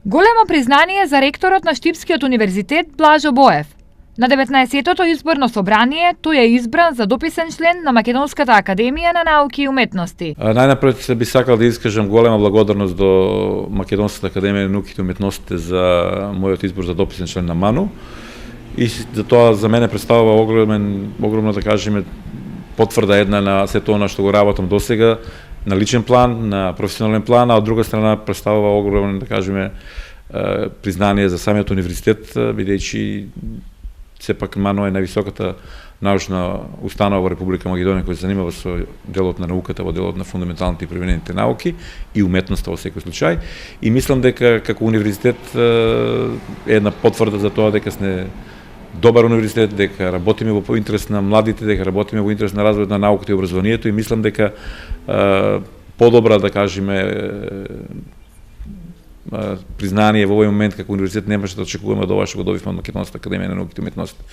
Големо признание за ректорот на Штипскиот универзитет Блажо Боев. На 19-тото изборно собрание тој е избран за дописен член на Македонската академија на науки и уметности. Најнапред би сакал да искажам голема благодарност до Македонската академија на науките и уметностите за мојот избор за дописен член на МАНУ. И за тоа за мене представува огромно да кажеме потврда една на се тоа на што го работам досега, на личен план, на професионален план, а од друга страна представува огромно да кажеме признание за самиот универзитет, бидејќи сепак МАНУ е највисоката научна установа во Република Македонија која се занимава со делот на науката, во делот на фундаменталните и применените науки и уметноста во секој случај. И мислам дека како универзитет е една потврда за тоа дека сме добар универзитет, дека работиме во интерес на младите, дека работиме во интерес на развојот на науката и образованието и мислам дека подобра да кажеме признание во овој момент како универзитет немаше да очекуваме од ова што го добивме од Македонската академија на науките и уметностите.